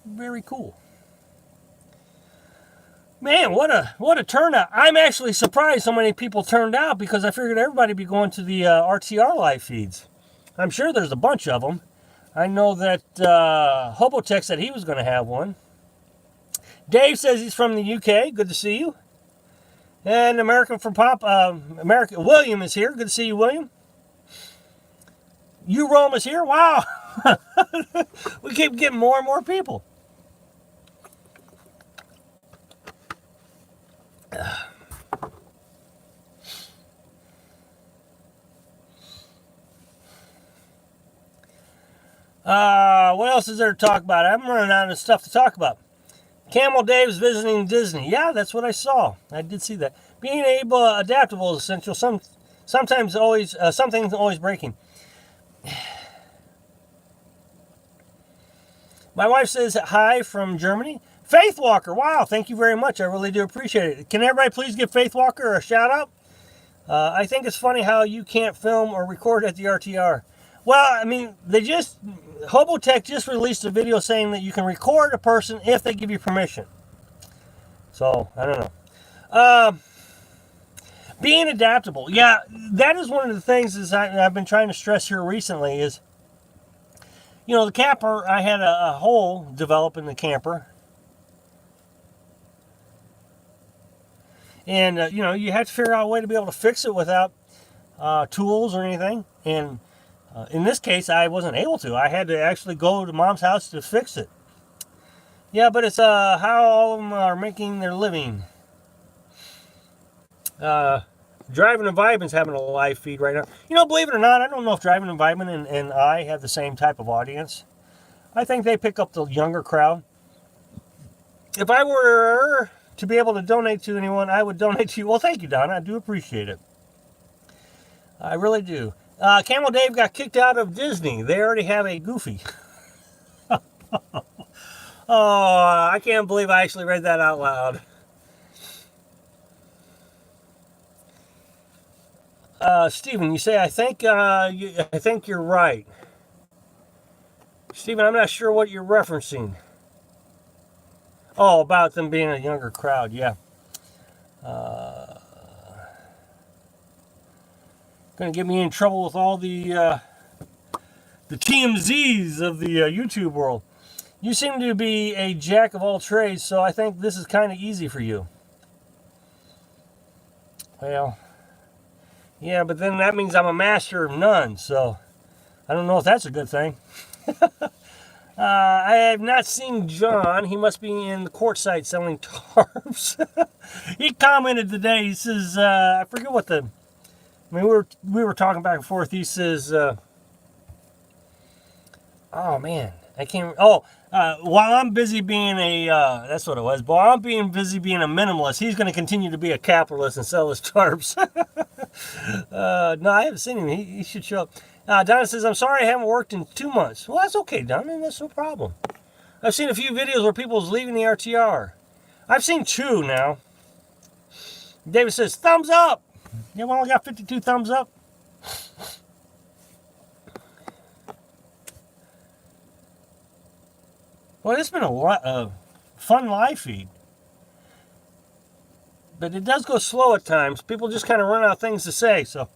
Very cool. Man, what a turnout. I'm actually surprised so many people turned out, because I figured everybody would be going to the RTR live feeds. I'm sure there's a bunch of them. I know that Hobotech said he was going to have one. Dave says he's from the UK. Good to see you. And William is here. Good to see you, William. Rome is here. Wow. We keep getting more and more people. What else is there to talk about? I'm running out of stuff to talk about. Camel Dave's visiting Disney. Yeah, that's what I saw. I did see that. Being adaptable is essential. Sometimes always, something's always breaking. My wife says hi from Germany. Faith Walker, wow, thank you very much. I really do appreciate it. Can everybody please give Faith Walker a shout out? I think it's funny how you can't film or record at the RTR. Well, I mean, Hobotech just released a video saying that you can record a person if they give you permission. So, I don't know. Being adaptable. Yeah, that is one of the things I've been trying to stress here recently is, the camper, I had a hole develop in the camper. And, you have to figure out a way to be able to fix it without tools or anything. And in this case, I wasn't able to. I had to actually go to Mom's house to fix it. Yeah, but it's how all of them are making their living. Driving and Vibin's having a live feed right now. You know, believe it or not, I don't know if Driving and Vibin and I have the same type of audience. I think they pick up the younger crowd. If I were to be able to donate to anyone, I would donate to you. Well, thank you, Donna. I do appreciate it. I really do. Camel Dave got kicked out of Disney. They already have a Goofy. Oh, I can't believe I actually read that out loud. Stephen, you say, I think you're right. Stephen, I'm not sure what you're referencing. Oh, about them being a younger crowd, yeah. Gonna get me in trouble with all the TMZs of the YouTube world. You seem to be a jack of all trades, so I think this is kind of easy for you. Well, yeah, but then that means I'm a master of none, so I don't know if that's a good thing. I have not seen John. He must be in the courtside selling tarps. He commented today. He says, I forget what the... I mean, we were talking back and forth. He says, oh, man. I can't... Oh, while I'm busy being a... that's what it was. While I'm busy being a minimalist, he's going to continue to be a capitalist and sell his tarps. No, I haven't seen him. He should show up. Donna says, I'm sorry I haven't worked in 2 months. Well, that's okay, Donna. That's no problem. I've seen a few videos where people's leaving the RTR. I've seen 2 now. David says, thumbs up. Yeah, we only got 52 thumbs up. Well, it's been a lot of fun live feed. But it does go slow at times. People just kind of run out of things to say. So,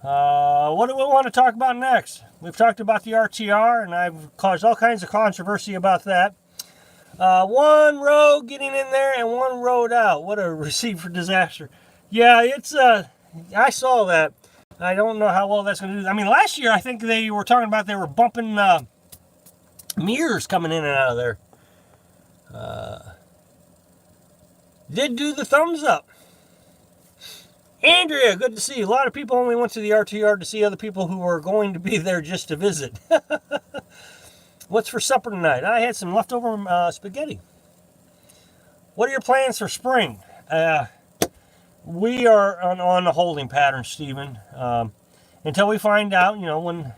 what do we want to talk about next? We've talked about the RTR, and I've caused all kinds of controversy about that. One road getting in there and one road out. What a recipe for disaster. Yeah, it's, I saw that. I don't know how well that's going to do. I mean, last year, I think they were talking about they were bumping mirrors coming in and out of there. Did do the thumbs up. Andrea, good to see you. A lot of people only went to the RTR to see other people who were going to be there just to visit. What's for supper tonight? I had some leftover spaghetti. What are your plans for spring? We are on a holding pattern, Stephen. Until we find out, when...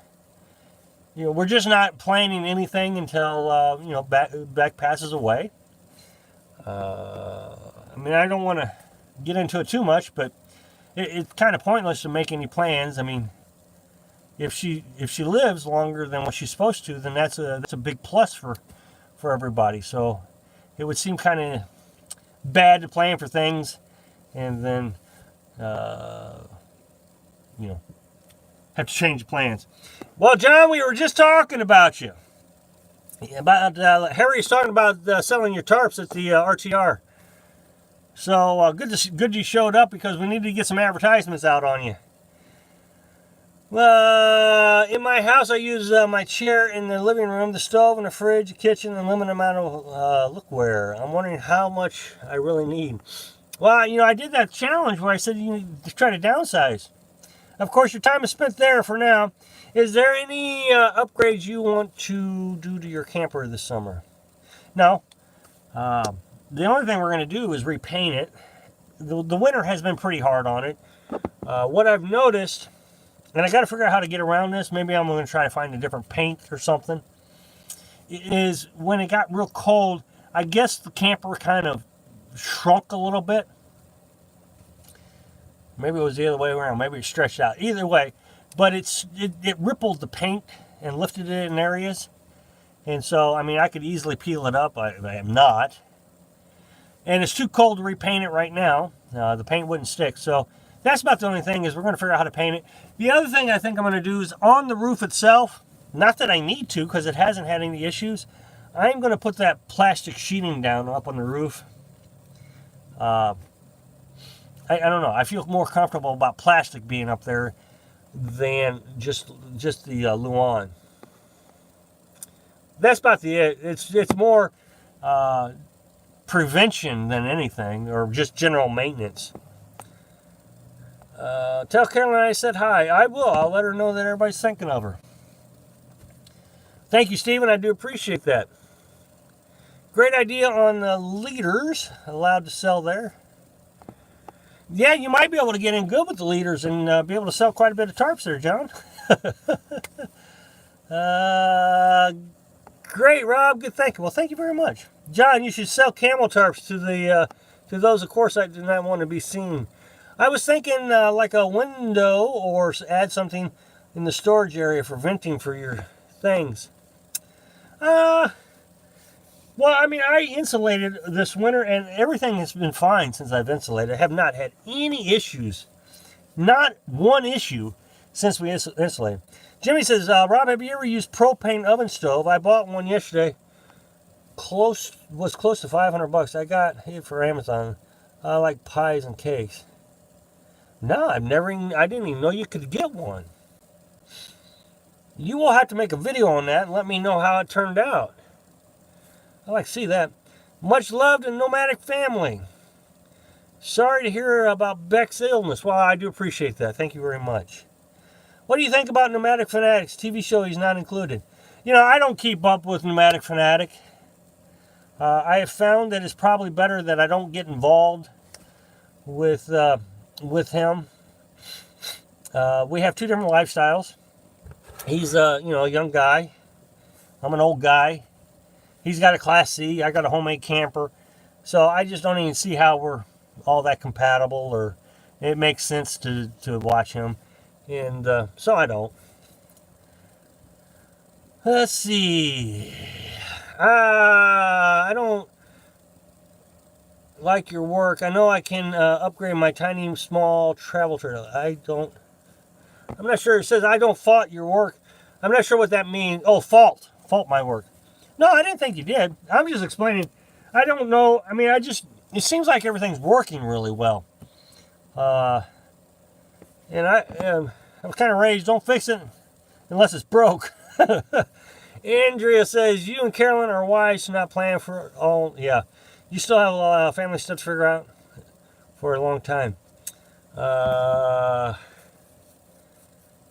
we're just not planning anything until, Beck passes away. I mean, I don't want to get into it too much, but it's kind of pointless to make any plans. I mean, if she lives longer than what she's supposed to, then that's a big plus for everybody. So it would seem kind of bad to plan for things and then, have to change plans. Well, John, we were just talking about you. About Harry's talking about selling your tarps at the RTR. So good you showed up because we need to get some advertisements out on you. In my house, I use my chair in the living room, the stove, and the fridge, the kitchen, and a limited amount of lookware. I'm wondering how much I really need. Well, I did that challenge where I said you need to try to downsize. Of course, your time is spent there for now. Is there any upgrades you want to do to your camper this summer? No. The only thing we're going to do is repaint it. The winter has been pretty hard on it. What I've noticed, and I got to figure out how to get around this, maybe I'm going to try to find a different paint or something, is when it got real cold, I guess the camper kind of shrunk a little bit. Maybe it was the other way around. Maybe it stretched out. Either way, but it rippled the paint and lifted it in areas. And so, I mean, I could easily peel it up. I am not. And it's too cold to repaint it right now. The paint wouldn't stick. So that's about the only thing is we're going to figure out how to paint it. The other thing I think I'm going to do is on the roof itself, not that I need to because it hasn't had any issues, I'm going to put that plastic sheeting down up on the roof. I don't know. I feel more comfortable about plastic being up there than just the Luan. That's about it. It's more prevention than anything, or just general maintenance. Tell Carolyn I said hi. I will. I'll let her know that everybody's thinking of her. Thank you, Stephen. I do appreciate that. Great idea on the leaders allowed to sell there. Yeah, you might be able to get in good with the leaders and be able to sell quite a bit of tarps there, John. Great, Rob. Good thinking. Well, thank you very much. John, you should sell camel tarps to those, of course, that do not want to be seen. I was thinking like a window or add something in the storage area for venting for your things. Well, I mean, I insulated this winter, and everything has been fine since I've insulated. I have not had any issues. Not one issue since we insulated. Jimmy says, Rob, have you ever used propane oven stove? I bought one yesterday. Was close to $500. I got it for Amazon. I like pies and cakes. No, I didn't even know you could get one. You will have to make a video on that and let me know how it turned out. I like to see that. Much love to Nomadic family. Sorry to hear about Beck's illness. Well, I do appreciate that. Thank you very much. What do you think about Nomadic Fanatics? TV show he's not included. You know, I don't keep up with Nomadic Fanatic. I have found that it's probably better that I don't get involved with him. We have two different lifestyles. He's a young guy. I'm an old guy. He's got a Class C. I got a homemade camper. So I just don't even see how we're all that compatible, or it makes sense to watch him. And so I don't. Let's see. I don't like your work. I know I can upgrade my tiny, small travel trailer. I'm not sure. It says I don't fault your work. I'm not sure what that means. Oh, fault my work. No, I didn't think you did. I'm just explaining. I don't know. I mean, it seems like everything's working really well. And I was kind of raised, don't fix it unless it's broke. Andrea says, you and Carolyn are wise to not plan for all. Yeah, you still have a lot of family stuff to figure out for a long time.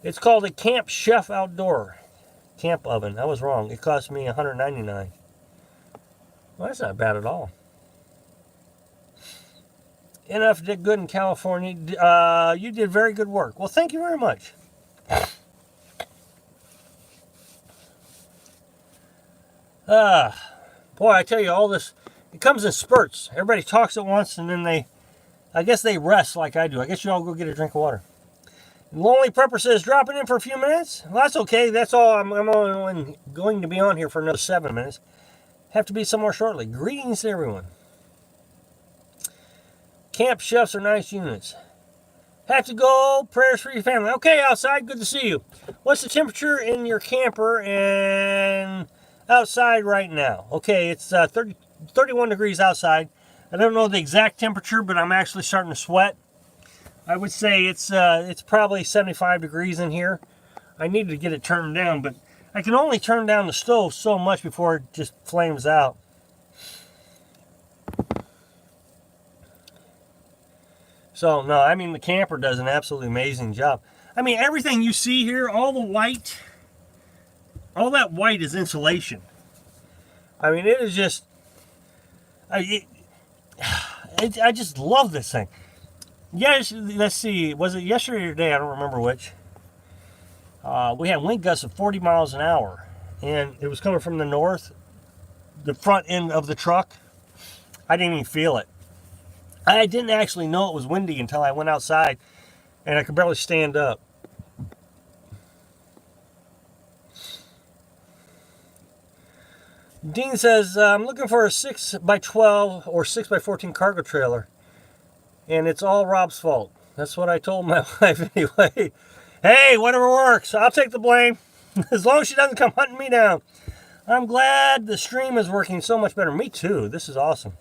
It's called a Camp Chef Outdoor camp oven. I was wrong. It cost me $199. Well, that's not bad at all. Enough did good in California. You did very good work. Well, thank you very much. Boy, I tell you, all this, it comes in spurts. Everybody talks at once, and then I guess they rest like I do. I guess you all go get a drink of water. Lonely Prepper says, dropping in for a few minutes. Well, that's okay. That's all. I'm only going to be on here for another 7 minutes. Have to be somewhere shortly. Greetings to everyone. Camp chefs are nice units. Have to go. Prayers for your family. Okay, outside. Good to see you. What's the temperature in your camper and outside right now? Okay, it's 31 degrees outside. I don't know the exact temperature, but I'm actually starting to sweat. I would say it's probably 75 degrees in here. I need to get it turned down, but I can only turn down the stove so much before it just flames out. So, no, I mean, the camper does an absolutely amazing job. I mean, everything you see here, all that white is insulation. I mean, it is just, I just love this thing. Yes, let's see, was it yesterday or today? I don't remember which. We had wind gusts of 40 miles an hour, and it was coming from the north, the front end of the truck. I didn't even feel it. I didn't actually know it was windy until I went outside, and I could barely stand up. Dean says, I'm looking for a 6x12 or 6x14 cargo trailer, and it's all Rob's fault. That's what I told my wife anyway. Hey, whatever works. I'll take the blame, as long as she doesn't come hunting me down. I'm glad the stream is working so much better. Me too. This is awesome.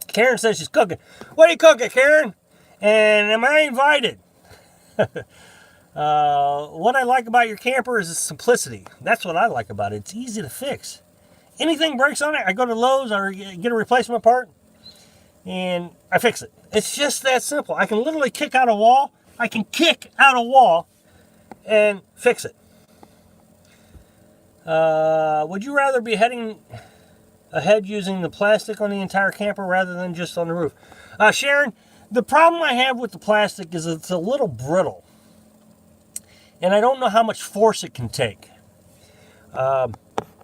Karen says she's cooking. What are you cooking, Karen? And am I invited? What I like about your camper is its simplicity. That's what I like about it. It's easy to fix. Anything breaks on it, I go to Lowe's or get a replacement part. and I fix it. It's just that simple. I can literally kick out a wall. I can kick out a wall and fix it. Would you rather be heading ahead using the plastic on the entire camper rather than just on the roof? Sharon, the problem I have with the plastic is it's a little brittle. And I don't know how much force it can take. The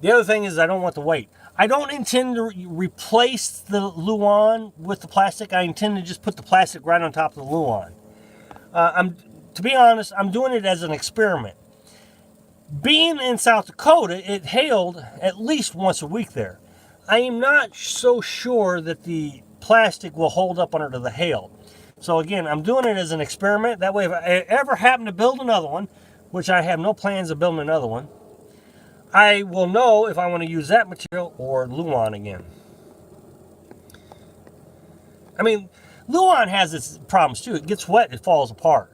other thing is I don't want the weight. I don't intend to replace the Luan with the plastic. I intend to just put the plastic right on top of the Luan. To be honest, I'm doing it as an experiment. Being in South Dakota, it hailed at least once a week there. I am not so sure that the plastic will hold up under the hail. So again, I'm doing it as an experiment. That way, if I ever happen to build another one, which I have no plans of building another one, I will know if I want to use that material or Luan again. I mean, Luan has its problems too. It gets wet, it falls apart.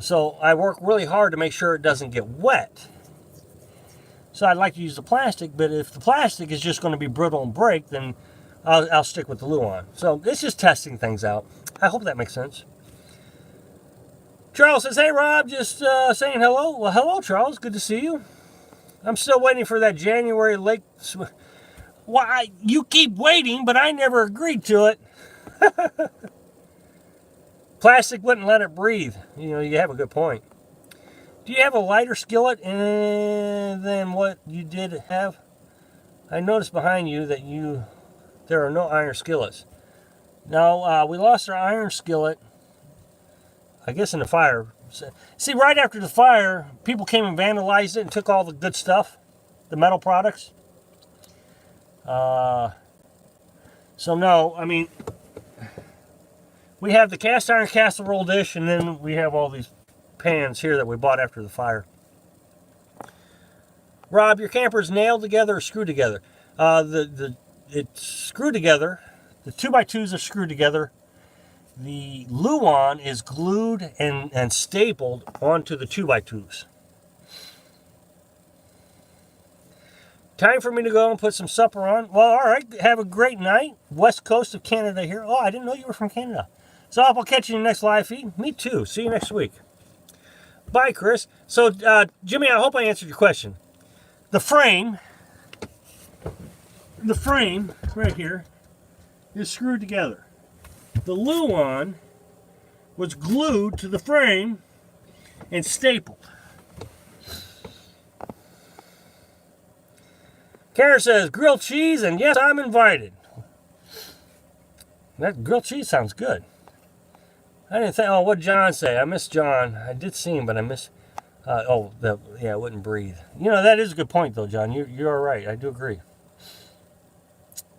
So I work really hard to make sure it doesn't get wet. So I'd like to use the plastic, but if the plastic is just going to be brittle and break, then I'll stick with the Luan. So it's just testing things out. I hope that makes sense. Charles says, hey Rob, just saying hello. Well, hello Charles, good to see you. I'm still waiting for that January lake. Why, you keep waiting, but I never agreed to it. Plastic wouldn't let it breathe. You know, you have a good point. Do you have a lighter skillet than what you did have? I noticed behind you that there are no iron skillets. No, we lost our iron skillet, I guess, in the fire. See, right after the fire, people came and vandalized it and took all the good stuff, the metal products. So no, I mean, we have the cast iron casserole dish, and then we have all these pans here that we bought after the fire. Rob, your camper is nailed together or screwed together? It's screwed together. The 2x2s are screwed together. The Luan is glued and stapled onto the 2x2s. Time for me to go and put some supper on. Well, all right. Have a great night. West coast of Canada here. Oh, I didn't know you were from Canada. So I'll catch you in the next live feed. Me too. See you next week. Bye, Chris. So, Jimmy, I hope I answered your question. The frame right here is screwed together. The Luan was glued to the frame and stapled. Karen says, grilled cheese, and yes, I'm invited. That grilled cheese sounds good. I didn't think, oh, what did John say? I missed John. I did see him, but I missed, yeah, it wouldn't breathe. You know, that is a good point, though, John. You're right. I do agree.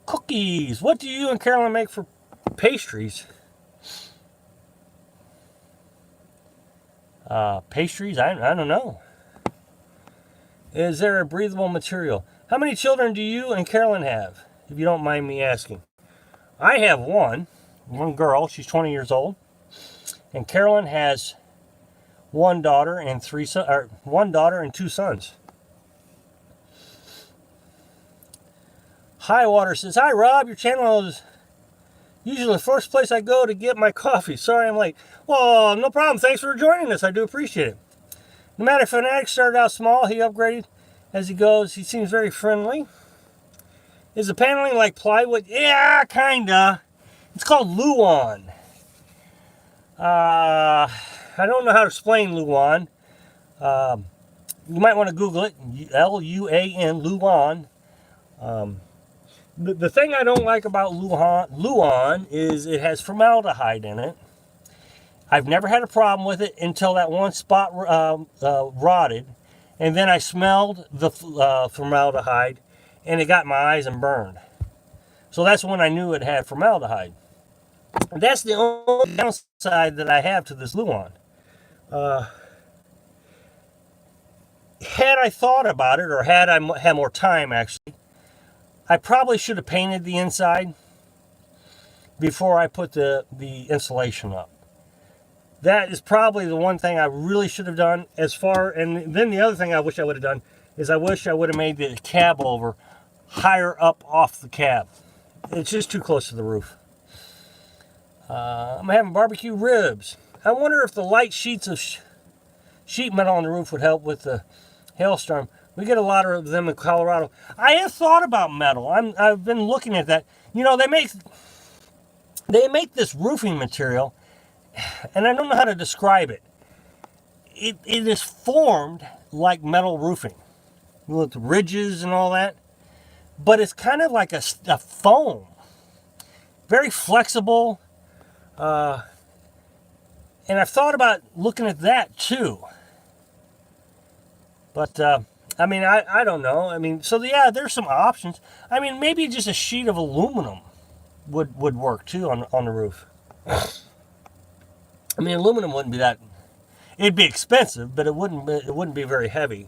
Cookies. What do you and Carolyn make for pastries? Pastries? I don't know. Is there a breathable material? How many children do you and Carolyn have, if you don't mind me asking? I have one girl. She's 20 years old. And Carolyn has one daughter and two sons. Highwater says, hi Rob, your channel is usually the first place I go to get my coffee. Sorry I'm late. Well, no problem. Thanks for joining us. I do appreciate it. Nomadic Fanatic started out small. He upgraded as he goes. He seems very friendly. Is the paneling like plywood? Yeah, kinda. It's called Luan. I don't know how to explain Luan. You might want to Google it. L-U-A-N, Luan. The thing I don't like about Luan is it has formaldehyde in it. I've never had a problem with it until that one spot rotted. And then I smelled the formaldehyde and it got my eyes and burned. So that's when I knew it had formaldehyde. And that's the only downside that I have to this Luan. Had I thought about it, or had I had more time actually, I probably should have painted the inside before I put the insulation up. That is probably the one thing I really should have done. And then the other thing I wish I would have done is I wish I would have made the cab over higher up off the cab. It's just too close to the roof. I'm having barbecue ribs. I wonder if the light sheets of sheet metal on the roof would help with the hailstorm. We get a lot of them in Colorado. I have thought about metal. I've been looking at that. You know, they make this roofing material, and I don't know how to describe it. It is formed like metal roofing, with ridges and all that, but it's kind of like a foam, very flexible. And I've thought about looking at that too. But, I mean, I don't know. I mean, so yeah, there's some options. I mean, maybe just a sheet of aluminum would work too on the roof. I mean, aluminum wouldn't be that. It'd be expensive, but it wouldn't be very heavy.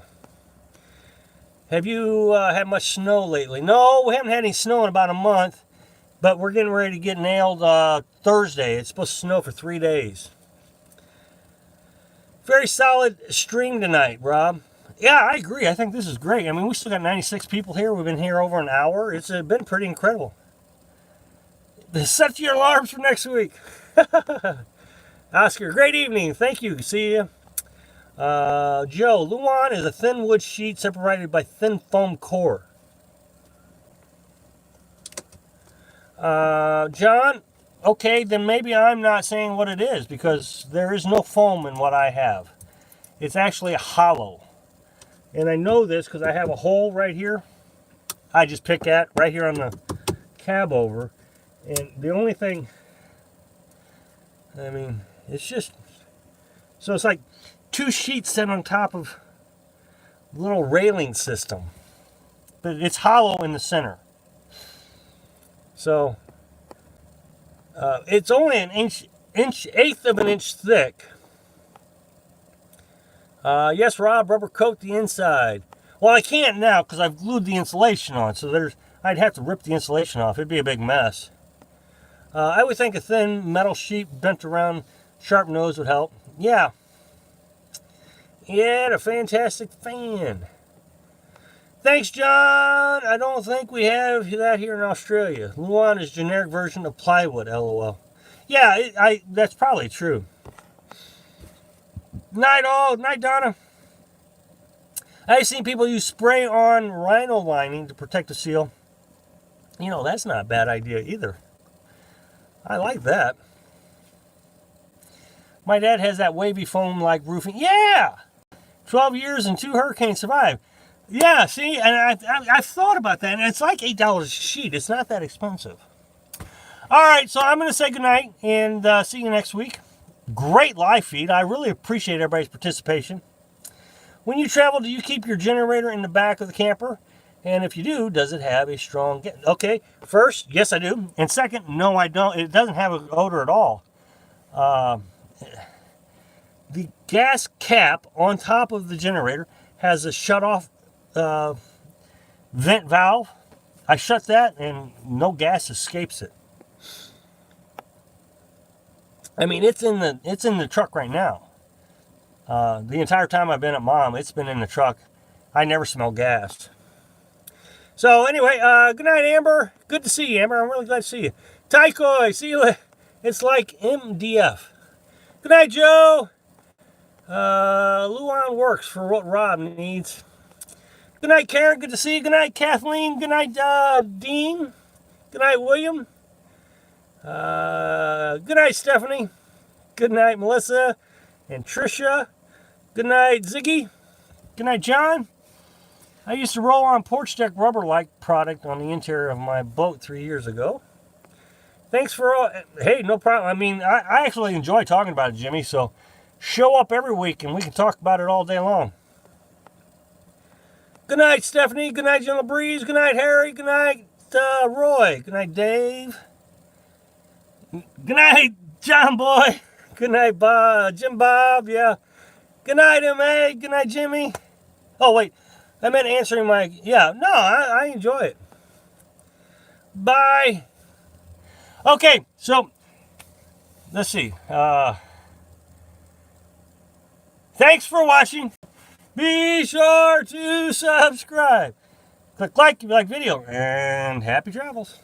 Have you had much snow lately? No, we haven't had any snow in about a month, but we're getting ready to get nailed Thursday. It's supposed to snow for 3 days. Very solid stream tonight, Rob. Yeah, I agree. I think this is great. I mean, we still got 96 people here. We've been here over an hour. It's been pretty incredible. Set your alarms for next week. Oscar, great evening. Thank you. See you. Joe, Luan is a thin wood sheet separated by thin foam core. John, okay, then maybe I'm not saying what it is, because there is no foam in what I have. It's actually a hollow. And I know this because I have a hole right here. I just pick at right here on the cab over. And the only thing, I mean, it's just, so it's like 2 sheets set on top of a little railing system. But it's hollow in the center. So, it's only an eighth of an inch thick. Yes, Rob, rubber coat the inside. Well, I can't now because I've glued the insulation on. So I'd have to rip the insulation off. It'd be a big mess. I would think a thin metal sheet bent around sharp nose would help. Yeah. Yeah, a fantastic fan. Thanks, John. I don't think we have that here in Australia. Luan is generic version of plywood, LOL. Yeah, that's probably true. Night all. Night, Donna. I've seen people use spray-on rhino lining to protect the seal. You know, that's not a bad idea either. I like that. My dad has that wavy foam like roofing. Yeah! 12 years and 2 hurricanes survived. Yeah, see, and I've thought about that, and it's like $8 a sheet. It's not that expensive. All right, so I'm going to say goodnight and see you next week. Great live feed. I really appreciate everybody's participation. When you travel, do you keep your generator in the back of the camper? And if you do, does it have a strong gas? Okay, first, yes, I do. And second, no, I don't. It doesn't have an odor at all. The gas cap on top of the generator has a shut-off vent valve. I shut that, and no gas escapes it. I mean, it's in the truck right now. The entire time I've been at Mom, it's been in the truck. I never smell gas. So anyway, good night, Amber. Good to see you, Amber. I'm really glad to see you. Taikoi, see you. It's like MDF. Good night, Joe. Luan works for what Rob needs. Good night, Karen. Good to see you. Good night, Kathleen. Good night, Dean. Good night, William. Good night, Stephanie. Good night, Melissa and Trisha. Good night, Ziggy. Good night, John. I used to roll on porch deck rubber-like product on the interior of my boat 3 years ago. Thanks for all. Hey, no problem. I mean, I actually enjoy talking about it, Jimmy, so show up every week and we can talk about it all day long. Good night, Stephanie. Good night, Gentle Breeze. Good night, Harry. Good night, Roy. Good night, Dave. Good night, John Boy. Good night, Jim Bob. Yeah. Good night, M.A. Good night, Jimmy. Oh, wait. I meant answering my... Yeah, no, I enjoy it. Bye. Okay, so... Let's see. Thanks for watching. Be sure to subscribe. Click like if you like the video. And happy travels.